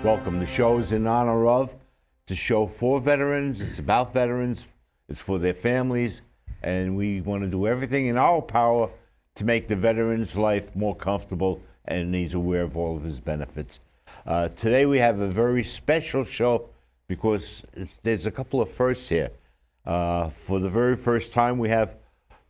Welcome. The show is in honor of. It's a show for veterans. It's about veterans. It's for their families. And we want to do everything in our power to make the veteran's life more comfortable, and he's aware of all of his benefits. Today we have a very special show because there's a couple of firsts here. For the very first time, we have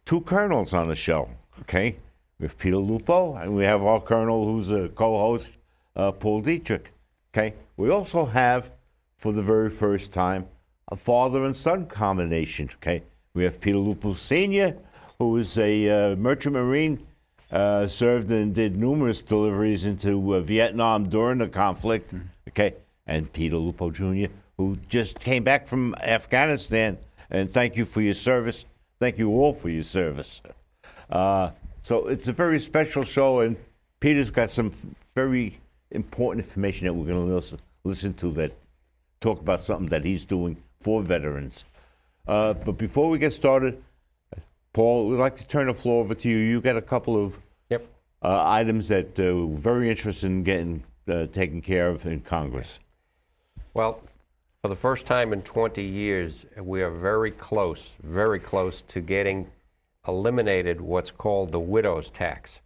two colonels on the show, okay? We have Peter Lupa, and we have our colonel who's a co-host, Paul Dietrich, okay? We also have, for the very first time, a father and son combination, okay? We have Peter Lupa Sr., who is a merchant marine, served and did numerous deliveries into Vietnam during the conflict, okay? And Peter Lupa Jr., who just came back from Afghanistan, and thank you for your service. Thank you all for your service. So it's a very special show, and Peter's got some very important information that we're going to listen to that talk about something that he's doing for veterans. But before we get started, Paul, we'd like to turn the floor over to you. You got a couple of items that we're very interested in getting taken care of in Congress. Well, for the first time in 20 years, we are very close to getting eliminated what's called the widow's tax.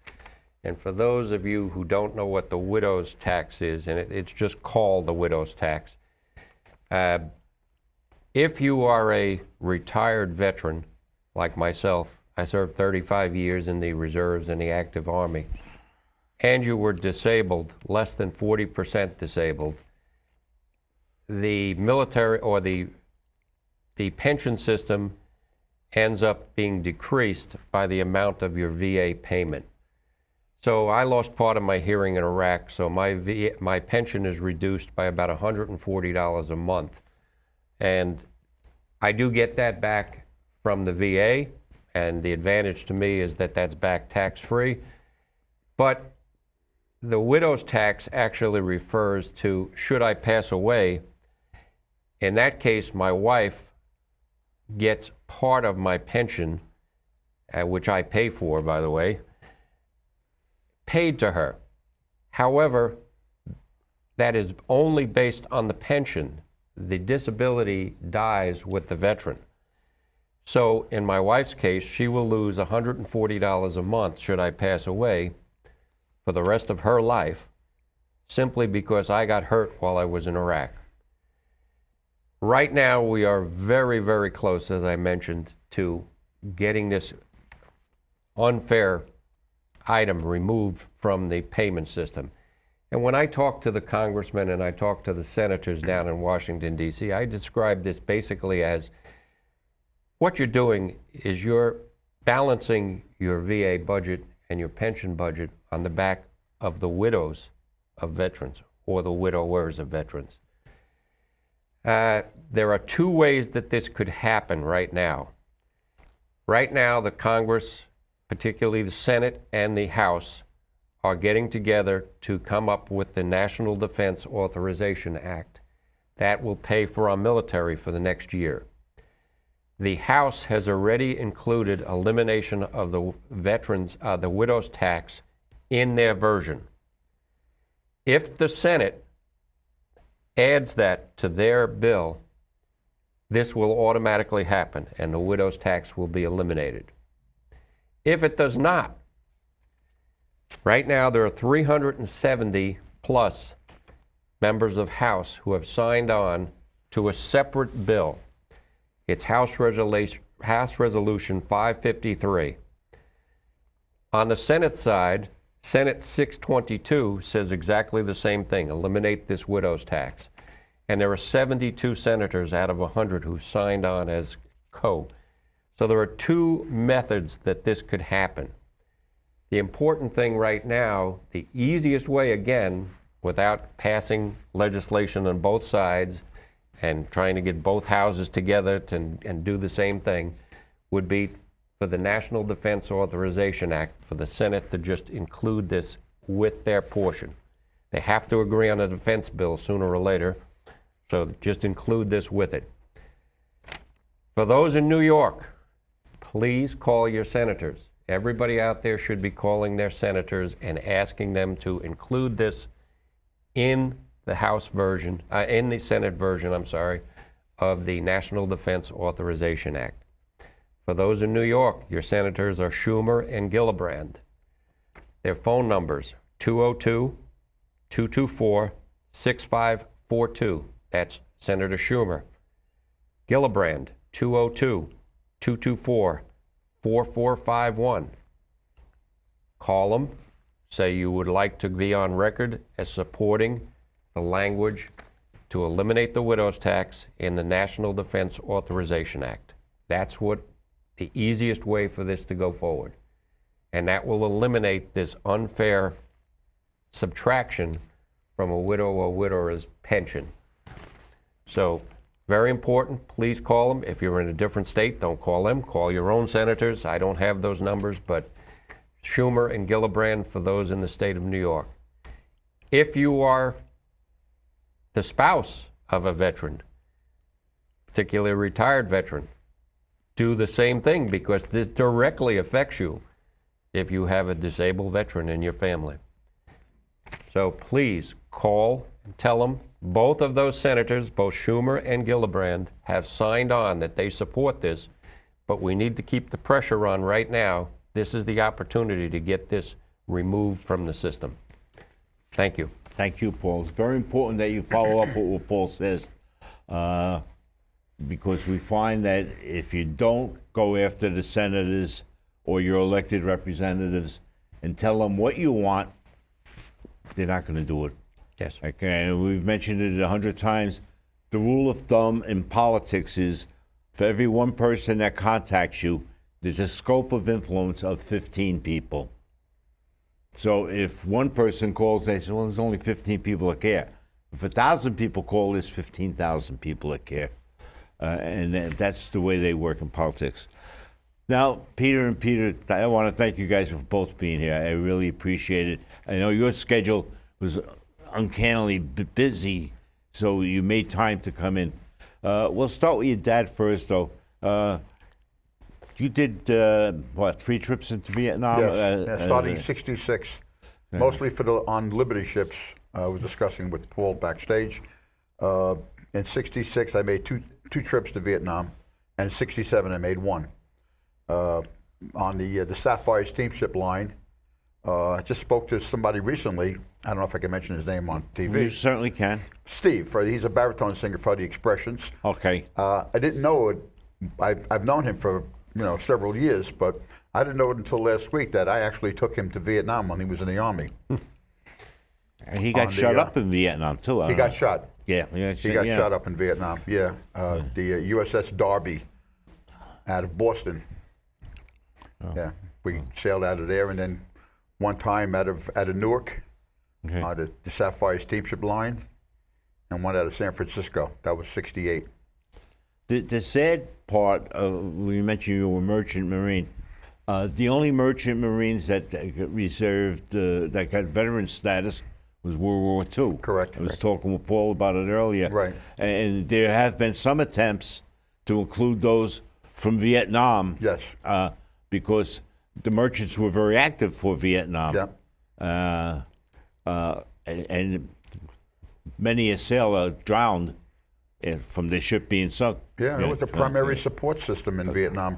And for those of you who don't know what the widow's tax is, and it's just called the widow's tax, if you are a retired veteran like myself, I served 35 years in the reserves and the active army, and you were disabled, less than 40% disabled, the military or the pension system ends up being decreased by the amount of your VA payment. So I lost part of my hearing in Iraq, so my pension is reduced by about $140 a month. And I do get that back from the VA, and the advantage to me is that that's back tax-free. But the widow's tax actually refers to, should I pass away, in that case, my wife gets part of my pension, which I pay for, by the way, paid to her. However, that is only based on the pension. The disability dies with the veteran. So in my wife's case, she will lose $140 a month should I pass away for the rest of her life, simply because I got hurt while I was in Iraq. Right now, we are very, very close, as I mentioned, to getting this unfair item removed from the payment system. And when I talk to the congressmen and I talk to the senators down in Washington, D.C., I describe this basically as what you're doing is you're balancing your VA budget and your pension budget on the back of the widows of veterans or the widowers of veterans. There are two ways that this could happen right now. Right now, the Congress, particularly the Senate and the House, are getting together to come up with the National Defense Authorization Act that will pay for our military for the next year. The House has already included elimination of the the widow's tax in their version. If the Senate adds that to their bill, this will automatically happen and the widow's tax will be eliminated. If it does not, right now there are 370 plus members of House who have signed on to a separate bill. It's House Resolution 553. On the Senate side, Senate 622 says exactly the same thing, eliminate this widow's tax. And there are 72 senators out of 100 who signed on as co. So there are two methods that this could happen. The important thing right now, the easiest way, again, without passing legislation on both sides and trying to get both houses together and do the same thing, would be for the National Defense Authorization Act, for the Senate to just include this with their portion. They have to agree on a defense bill sooner or later, so just include this with it. For those in New York, please call your senators. Everybody out there should be calling their senators and asking them to include this in the House version, in the Senate version, I'm sorry, of the National Defense Authorization Act. For those in New York, your senators are Schumer and Gillibrand. Their phone numbers, 202-224-6542. That's Senator Schumer. Gillibrand, 202-224-4451. Call them, say you would like to be on record as supporting the language to eliminate the widow's tax in the National Defense Authorization Act. That's what the easiest way for this to go forward. And that will eliminate this unfair subtraction from a widow or widower's pension. So, very important, please call them. If you're in a different state, don't call them. Call your own senators. I don't have those numbers, but Schumer and Gillibrand for those in the state of New York. If you are the spouse of a veteran, particularly a retired veteran, do the same thing, because this directly affects you if you have a disabled veteran in your family. So please call and tell them both of those senators, both Schumer and Gillibrand, have signed on that they support this, but we need to keep the pressure on right now. This is the opportunity to get this removed from the system. Thank you. Thank you, Paul. It's very important that you follow up with what Paul says, because we find that if you don't go after the senators or your elected representatives and tell them what you want, they're not going to do it. Yes. Okay, and we've mentioned it 100 times. The rule of thumb in politics is for every one person that contacts you, there's a scope of influence of 15 people. So if one person calls, they say, well, there's only 15 people that care. If 1,000 people call, there's 15,000 people that care. And that's the way they work in politics. Now, Peter and Peter, I want to thank you guys for both being here. I really appreciate it. I know your schedule was uncannily busy, so you made time to come in. We'll start with your dad first, though. You did, 3 trips into Vietnam? Yes, starting in '66, mostly on Liberty ships. I was discussing with Paul backstage. In '66, I made two trips to Vietnam, and in '67, I made one. On the Sapphire steamship line, I just spoke to somebody recently. I don't know if I can mention his name on TV. You certainly can. Steve, he's a baritone singer for the Expressions. Okay. I didn't know it. I've known him for several years, but I didn't know it until last week that I actually took him to Vietnam when he was in the Army. And he got shot up in Vietnam, too. He got shot. Yeah. He got shot up in Vietnam, yeah. The USS Darby out of Boston. Oh. Yeah, we sailed out of there, and then one time out of Newark, the Sapphire steamship line, and one out of San Francisco. That was '68. The sad part when you mentioned you were a merchant marine, the only merchant marines that got reserved, that got veteran status, was World War II. Correct. I was talking with Paul about it earlier. Right. And there have been some attempts to include those from Vietnam. Yes. Because the merchants were very active for Vietnam. Yeah. And many a sailor drowned from their ship being sunk. Yeah, it was the primary support system in Vietnam.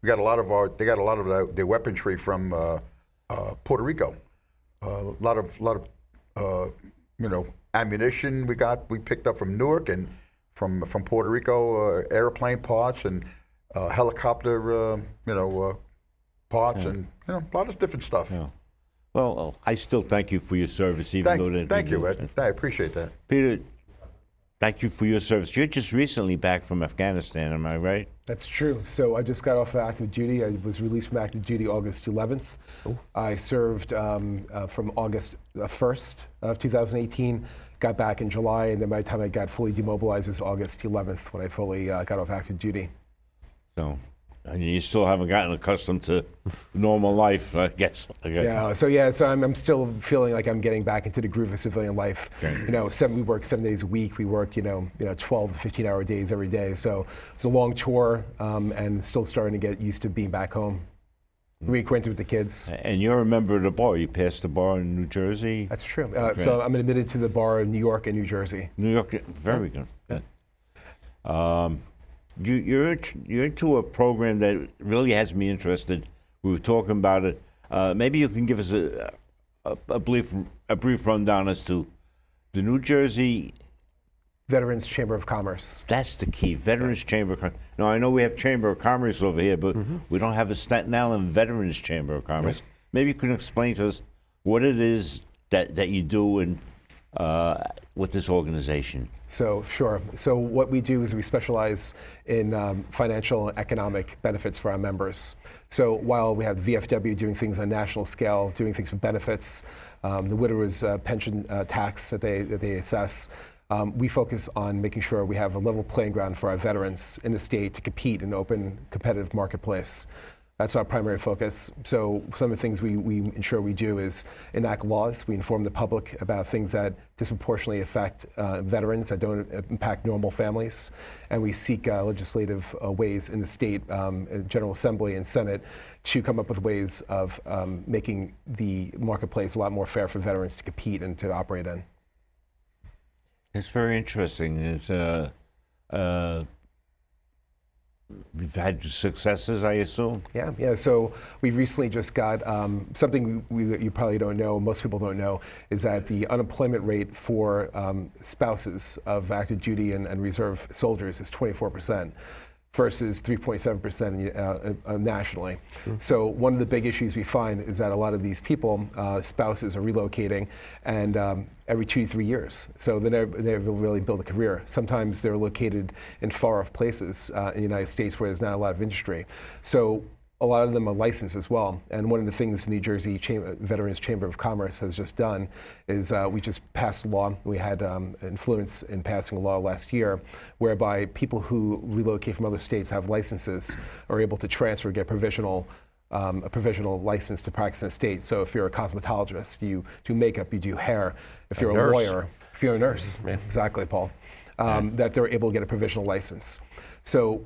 They got a lot of their weaponry from Puerto Rico. A lot of ammunition we picked up from Newark and from Puerto Rico, airplane parts and helicopter parts and a lot of different stuff. Yeah. Well, I still thank you for your service, Thank you, Ed. I appreciate that. Peter, thank you for your service. You're just recently back from Afghanistan, am I right? That's true. So I just got off active duty. I was released from active duty August 11th. Oh. I served from August 1st of 2018, got back in July, and then by the time I got fully demobilized, it was August 11th when I fully got off active duty. So, and you still haven't gotten accustomed to normal life, I guess. Yeah. So I'm still feeling like I'm getting back into the groove of civilian life. Okay. We work 7 days a week. We work 12 to 15-hour days every day. So it's a long tour, and still starting to get used to being back home. reacquainted with the kids. And you're a member of the bar. You passed the bar in New Jersey. That's true. So I'm admitted to the bar in New York and New Jersey. New York, very good. You're into a program that really has me interested. We were talking about it. Maybe you can give us a brief rundown as to the New Jersey Veterans Chamber of Commerce. That's the key, Veterans Chamber of Commerce. Now, I know we have Chamber of Commerce over here, but we don't have a Staten Island Veterans Chamber of Commerce. Maybe you can explain to us what it is that you do and with this organization. So, sure. So what we do is we specialize in financial and economic benefits for our members. So while we have the VFW doing things on a national scale, doing things for benefits, the widowers' pension tax that they assess, we focus on making sure we have a level playing ground for our veterans in the state to compete in an open, competitive marketplace. That's our primary focus. So some of the things we ensure we do is enact laws. We inform the public about things that disproportionately affect veterans that don't impact normal families. And we seek legislative ways in the state, General Assembly and Senate to come up with ways of making the marketplace a lot more fair for veterans to compete and to operate in. It's very interesting. It's we've had successes, I assume. Yeah. So we recently just got something you probably don't know, most people don't know, is that the unemployment rate for spouses of active duty and reserve soldiers is 24%. Versus 3.7% nationally. So one of the big issues we find is that a lot of these people, spouses, are relocating, and every 2 to 3 years. So they never really build a career. Sometimes they're located in far-off places in the United States where there's not a lot of industry. So a lot of them are licensed as well. And one of the things the New Jersey Veterans Chamber of Commerce has just done is we just passed a law. We had influence in passing a law last year whereby people who relocate from other states have licenses are able to transfer, get a provisional license to practice in the state. So if you're a cosmetologist, you do makeup, you do hair. If you're a lawyer, if you're a nurse, exactly, Paul, that they're able to get a provisional license. So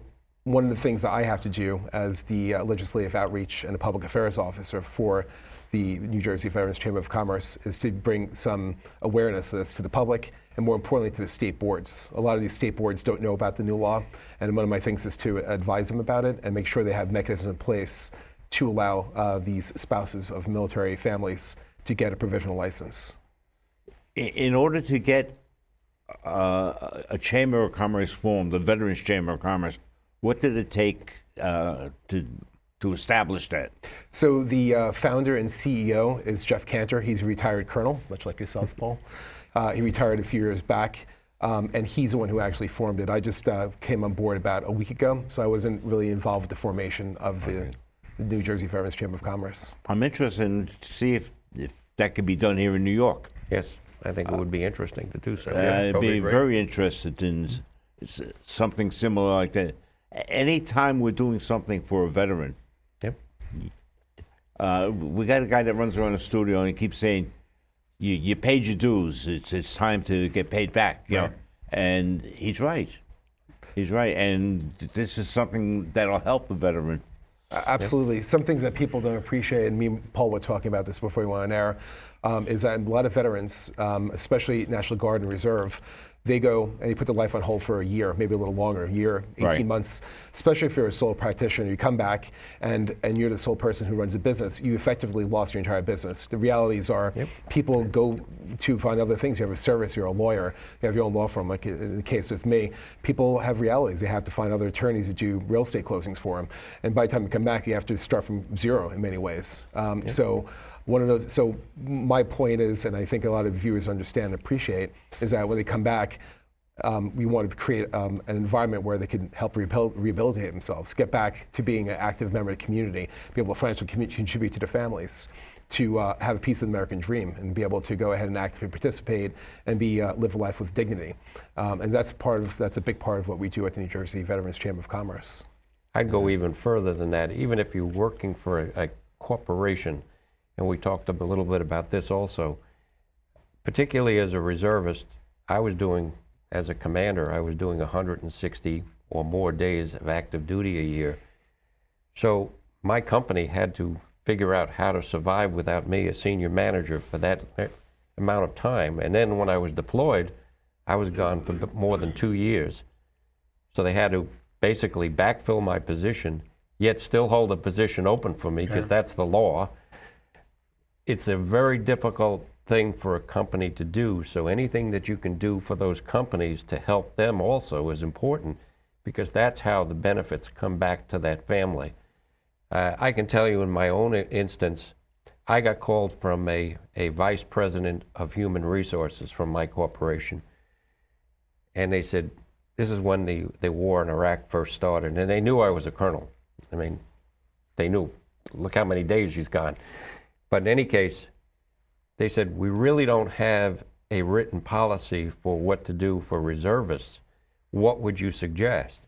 one of the things that I have to do as the legislative outreach and the public affairs officer for the New Jersey Veterans Chamber of Commerce is to bring some awareness of this to the public and, more importantly, to the state boards. A lot of these state boards don't know about the new law, and one of my things is to advise them about it and make sure they have mechanisms in place to allow these spouses of military families to get a provisional license. In order to get a Chamber of Commerce formed, the Veterans Chamber of Commerce, what did it take to establish that? So the founder and CEO is Jeff Cantor. He's a retired colonel, much like yourself, Paul. He retired a few years back, and he's the one who actually formed it. I just came on board about a week ago, so I wasn't really involved with the formation of the New Jersey Veterans Chamber of Commerce. I'm interested in to see if that could be done here in New York. Yes, I think it would be interesting to do so. I'd be great. very interested in something similar like that. Anytime we're doing something for a veteran, Yep. We got a guy that runs around the studio and he keeps saying, "You paid your dues. It's time to get paid back." You know? And he's right. He's right, and this is something that'll help a veteran. Absolutely. Yep. Some things that people don't appreciate, and me and Paul were talking about this before we went on air, is that a lot of veterans, especially National Guard and Reserve, they go and they put their life on hold for a year, maybe a little longer, a year, 18 months, especially if you're a sole practitioner. You come back and you're the sole person who runs a business. You effectively lost your entire business. The realities are people go to find other things. You have a service, you're a lawyer, you have your own law firm, like in the case with me. People have realities. They have to find other attorneys to do real estate closings for them. And by the time you come back, you have to start from zero in many ways. So my point is, and I think a lot of viewers understand and appreciate, is that when they come back, we want to create an environment where they can help rehabilitate themselves, get back to being an active member of the community, be able to financially contribute to their families, to have a piece of the American dream and be able to go ahead and actively participate and live a life with dignity. And that's a big part of what we do at the New Jersey Veterans Chamber of Commerce. I'd go even further than that. Even if you're working for a corporation, and we talked a little bit about this also, particularly as a reservist, as a commander, I was doing 160 or more days of active duty a year. So my company had to figure out how to survive without me as senior manager for that amount of time. And then when I was deployed, I was gone for more than 2 years. So they had to basically backfill my position, yet still hold a position open for me, because that's the law. It's a very difficult thing for a company to do. So anything that you can do for those companies to help them also is important, because that's how the benefits come back to that family. I can tell you in my own instance, I got called from a vice president of human resources from my corporation. And they said, this is when the war in Iraq first started. And they knew I was a colonel. I mean, they knew, look how many days he's gone. But in any case, they said, we really don't have a written policy for what to do for reservists. What would you suggest?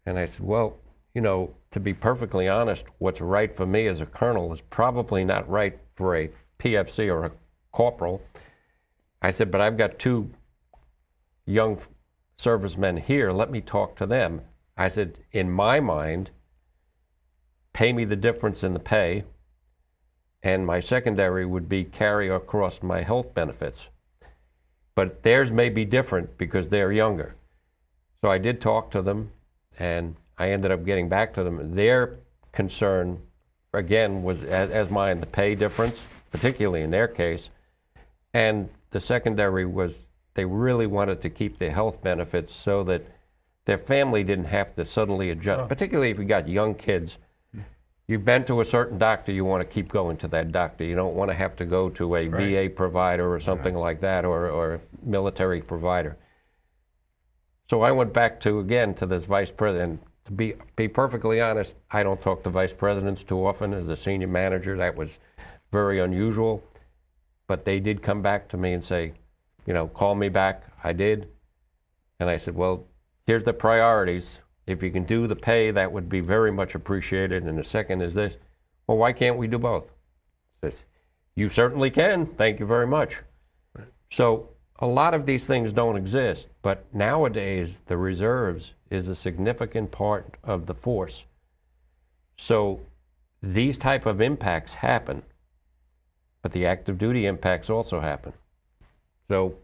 And I said, well, you know, to be perfectly honest, what's right for me as a colonel is probably not right for a PFC or a corporal. I said, but I've got 2 young servicemen here. Let me talk to them. I said, in my mind, pay me the difference in the pay, and my secondary would be carry across my health benefits. But theirs may be different because they're younger. So I did talk to them, and I ended up getting back to them. Their concern, again, was, as mine, the pay difference, particularly in their case. And the secondary was, they really wanted to keep their health benefits so that their family didn't have to suddenly adjust, particularly if you got young kids. You've been to a certain doctor, you want to keep going to that doctor. You don't want to have to go to a VA provider or something like that, or a military provider. So I went back to, again, to this vice president. To be perfectly honest, I don't talk to vice presidents too often as a senior manager. That was very unusual. But they did come back to me and say, you know, call me back. I did. And I said, well, here's the priorities. If you can do the pay, that would be very much appreciated. And the second is this. Well, why can't we do both? Says, you certainly can. Thank you very much. Right. So a lot of these things don't exist, but nowadays the reserves is a significant part of the force. So these type of impacts happen, but the active duty impacts also happen. So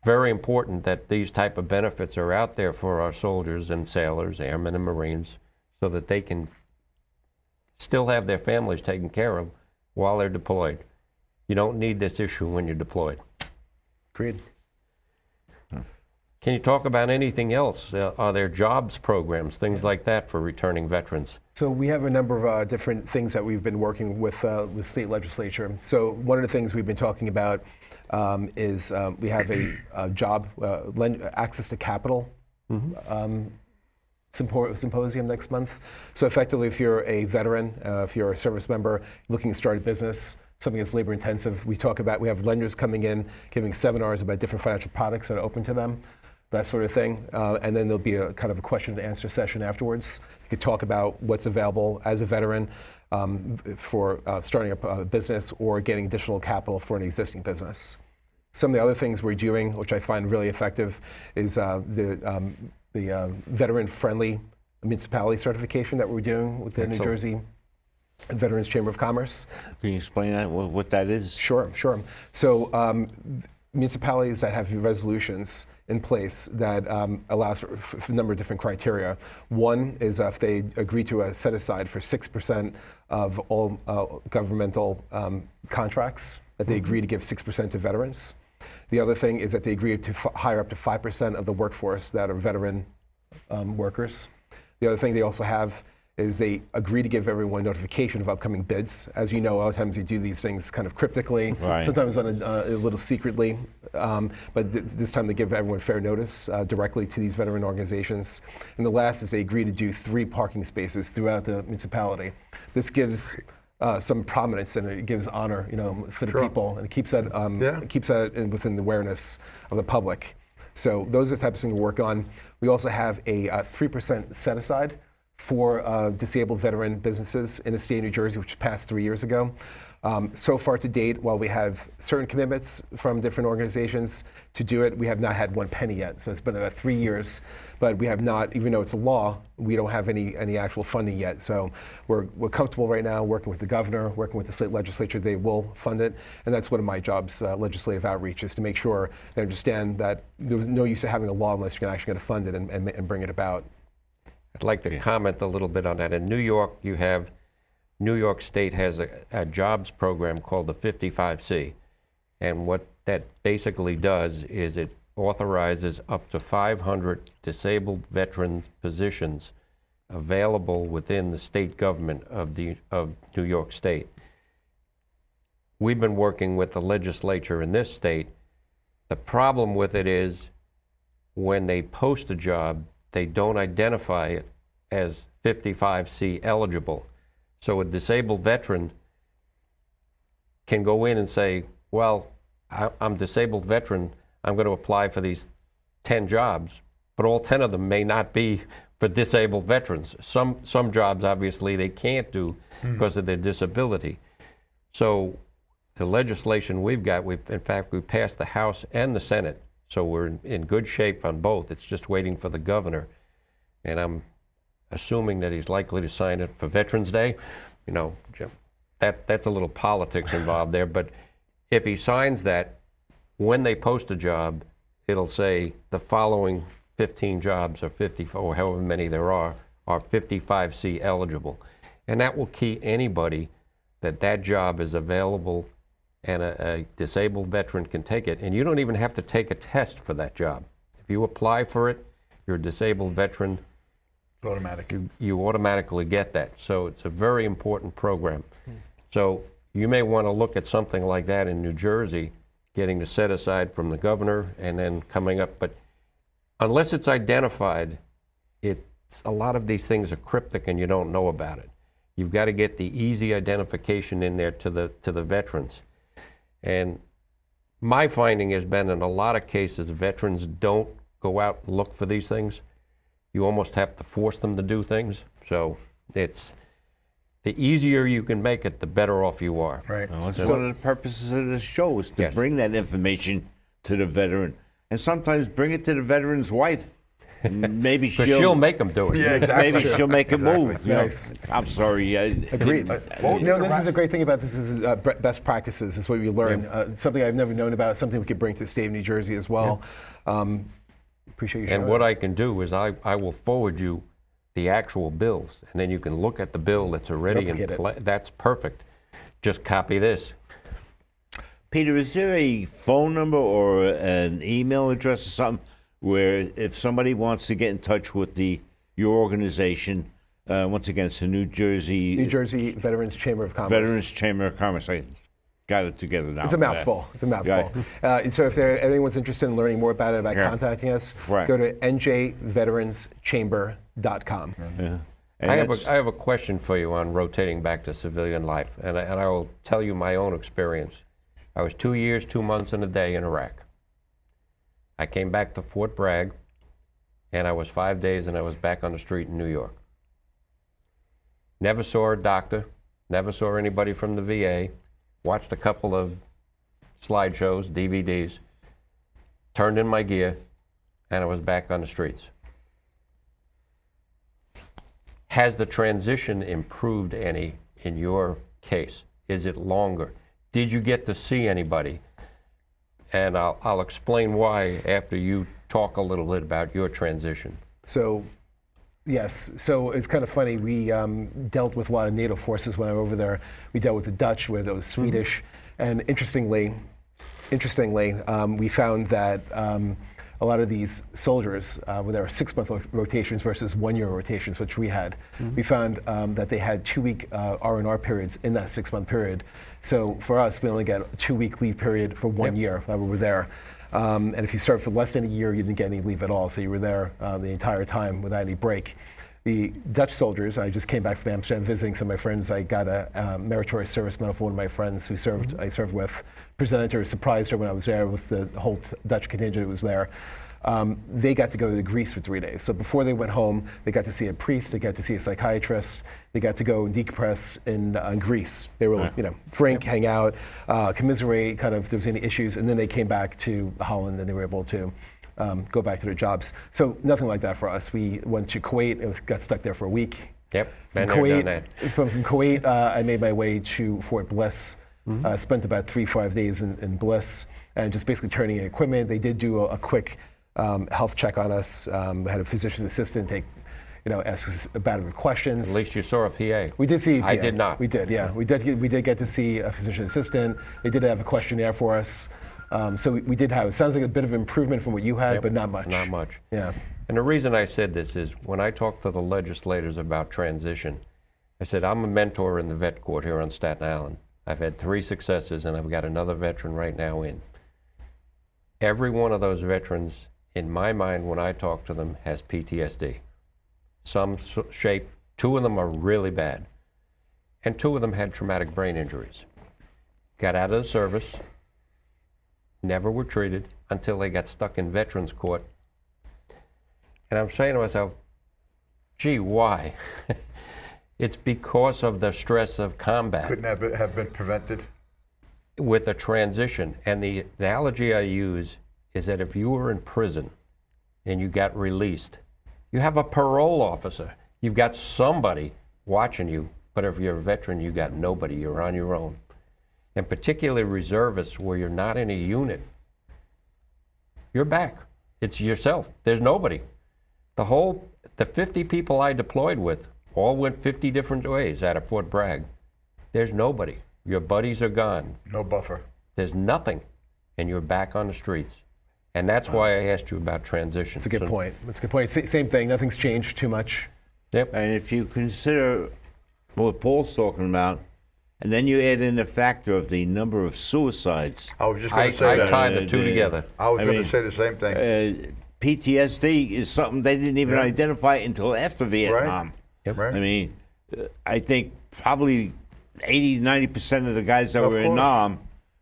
very important that these type of benefits are out there for our soldiers and sailors, airmen and Marines, so that they can still have their families taken care of while they're deployed. You don't need this issue when you're deployed. Agreed. Can you talk about anything else? Are there jobs programs, things like that for returning veterans? So we have a number of different things that we've been working with state legislature. So one of the things we've been talking about is we have a job, access to capital symposium next month. So effectively, if you're a veteran, if you're a service member looking to start a business, something that's labor intensive, we have lenders coming in, giving seminars about different financial products that are open to them, that sort of thing. And then there'll be a kind of a question and answer session afterwards. You could talk about what's available as a veteran for starting up a business or getting additional capital for an existing business. Some of the other things we're doing, which I find really effective, is the veteran-friendly municipality certification that we're doing with the New Jersey Veterans Chamber of Commerce. Can you explain that, what that is? Sure. So municipalities that have resolutions in place that allows for a number of different criteria. One is if they agree to a set aside for 6% of all governmental contracts, that they agree to give 6% to veterans. The other thing is that they agree to hire up to 5% of the workforce that are veteran workers. The other thing they also have is they agree to give everyone notification of upcoming bids. As you know, a lot of times they do these things kind of cryptically, sometimes on a little secretly, but this time they give everyone fair notice directly to these veteran organizations. And the last is they agree to do 3 parking spaces throughout the municipality. This gives some prominence and it gives honor, for the people, and it keeps that within the awareness of the public. So those are the types of things we work on. We also have a 3% set aside for disabled veteran businesses in the state of New Jersey, which passed 3 years ago. So far to date, while we have certain commitments from different organizations to do it, we have not had one penny yet. So it's been about 3 years, but we have not, even though it's a law, we don't have any actual funding yet. So we're comfortable right now working with the governor, working with the state legislature. They will fund it, and that's one of my jobs, legislative outreach, is to make sure they understand that there's no use of having a law unless you're actually going to fund it and bring it about. I'd like to comment a little bit on that. In New York, New York State has a jobs program called the 55C. And what that basically does is it authorizes up to 500 disabled veterans positions available within the state government of New York State. We've been working with the legislature in this state. The problem with it is when they post a job, they don't identify it as 55C eligible. So a disabled veteran can go in and say, well, I'm a disabled veteran, I'm going to apply for these 10 jobs, but all 10 of them may not be for disabled veterans. Some jobs, obviously, they can't do because of their disability. So the legislation we've got, in fact, we passed the House and the Senate, so we're in good shape on both. It's just waiting for the governor. And I'm assuming that he's likely to sign it for Veterans Day. You know, that's a little politics involved there. But if he signs that, when they post a job, it'll say the following 15 jobs or 50 or however many there are 55C eligible. And that will key anybody that job is available and a disabled veteran can take it. And you don't even have to take a test for that job. If you apply for it, you're a disabled veteran, Automatic. you automatically get that. So it's a very important program. So you may want to look at something like that in New Jersey, getting the set aside from the governor and then coming up. But unless it's identified, a lot of these things are cryptic and you don't know about it. You've got to get the easy identification in there to the veterans. And my finding has been in a lot of cases, veterans don't go out and look for these things. You almost have to force them to do things. So it's the easier you can make it, the better off you are. Right. Well, that's one of the purposes of this show, is to bring that information to the veteran, and sometimes bring it to the veteran's wife. Maybe she'll make them do it. Yeah, exactly. Maybe she'll make a move. You know. Nice. I'm sorry. Agreed. No, this is a great thing about this. Is best practices. Is what we learn. Something I've never known about. Something we could bring to the state of New Jersey as well. Appreciate you sharing. And what I can do is I will forward you the actual bills, and then you can look at the bill that's already in play. That's perfect. Just copy this. Peter, is there a phone number or an email address or something where if somebody wants to get in touch with your organization, once again, it's the New Jersey Veterans Chamber of Commerce. Veterans Chamber of Commerce. I got it together now. It's a mouthful. It's a mouthful. So if anyone's interested in learning more about it, about contacting us, go to njveteranschamber.com. Yeah. I have a question for you on rotating back to civilian life, and I will tell you my own experience. I was 2 years, 2 months, and a day in Iraq. I came back to Fort Bragg, and I was 5 days, and I was back on the street in New York. Never saw a doctor, never saw anybody from the VA, watched a couple of slideshows, DVDs, turned in my gear, and I was back on the streets. Has the transition improved any in your case? Is it longer? Did you get to see anybody? And I'll explain why after you talk a little bit about your transition. So, yes. So it's kind of funny. We dealt with a lot of NATO forces when I was over there. We dealt with the Dutch, with the Swedish, and interestingly, we found that a lot of these soldiers, where there are 6-month rotations versus 1-year rotations, which we had, we found that they had 2-week R&R periods in that 6-month period. So for us, we only got a 2-week leave period for 1 year while we were there. And if you served for less than a year, you didn't get any leave at all. So you were there the entire time without any break. The Dutch soldiers, I just came back from Amsterdam visiting some of my friends. I got a meritorious service medal for one of my friends who I served with. Presented her, surprised her when I was there with the whole Dutch contingent that was there. they got to go to Greece for 3 days. So before they went home, they got to see a priest, they got to see a psychiatrist, they got to go and decompress in Greece. They were, drink, hang out, commiserate, kind of if there was any issues, and then they came back to Holland and they were able to go back to their jobs. So nothing like that for us. We went to Kuwait, got stuck there for a week. Yep, From been there, Kuwait, done that. from Kuwait, I made my way to Fort Bliss. Spent about 3-5 days in Bliss, and just basically turning in equipment. They did do a quick health check on us. Had a physician's assistant ask us about questions. At least you saw a PA. We did see a PA. I did not. We did, yeah. We did get to see a physician assistant. They did have a questionnaire for us. So we did have, it sounds like a bit of improvement from what you had, but not much. Not much. Yeah. And the reason I said this is when I talk to the legislators about transition, I said, I'm a mentor in the vet court here on Staten Island. I've had 3 successes, and I've got another veteran right now in. Every one of those veterans, in my mind, when I talk to them, has PTSD. Some shape. 2 of them are really bad. And 2 of them had traumatic brain injuries. Got out of the service, never were treated until they got stuck in veterans court. And I'm saying to myself, gee, why? It's because of the stress of combat. Couldn't have been prevented? With a transition. And the analogy I use is that if you were in prison and you got released, you have a parole officer. You've got somebody watching you, but if you're a veteran, you got nobody. You're on your own. And particularly reservists where you're not in a unit, you're back. It's yourself. There's nobody. The 50 people I deployed with all went 50 different ways out of Fort Bragg. There's nobody. Your buddies are gone. No buffer. There's nothing, and you're back on the streets. And that's why I asked you about transition. That's a good point. That's a good point. Same thing. Nothing's changed too much. Yep. And if you consider what Paul's talking about, and then you add in the factor of the number of suicides. I was just going to say I that. tied the 2 together. I was going to say the same thing. PTSD is something they didn't even identify until after Vietnam. Yep. Right. I mean, I think probably 80-90% of the guys that were in course. Nam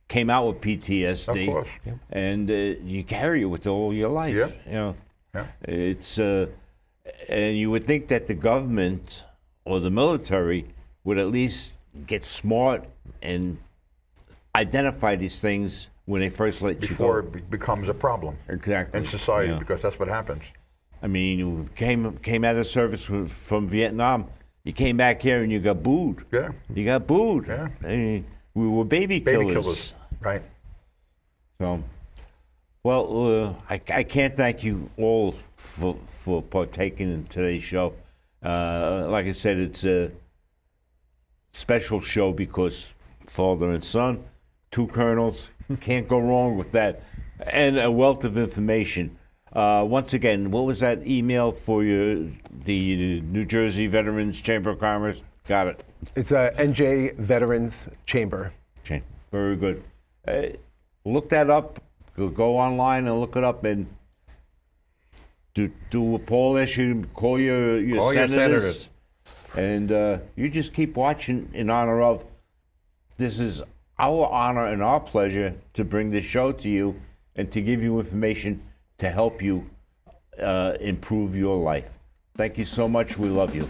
came out with PTSD. Of course. And you carry it with all your life. Yeah. You know, Yeah. it's and you would think that the government or the military would at least get smart and identify these things when they first let Before you go. it becomes a problem Exactly. in society, Yeah. because that's what happens. I mean, you came out of service from Vietnam. You came back here and you got booed. Yeah. You got booed. Yeah. I mean, we were baby killers. Right. So, well, I can't thank you all for partaking in today's show. Like I said, it's a special show because father and son, 2 colonels, can't go wrong with that, and a wealth of information. Once again, what was that email for you? The New Jersey Veterans Chamber of Commerce? Got it. It's a NJ Veterans Chamber. Okay. Very good. Look that up. Go online and look it up, and do a poll issue. Call your Call your senators. senators. And you just keep watching in honor of. This is our honor and our pleasure to bring this show to you and to give you information to help you improve your life. Thank you so much. We love you.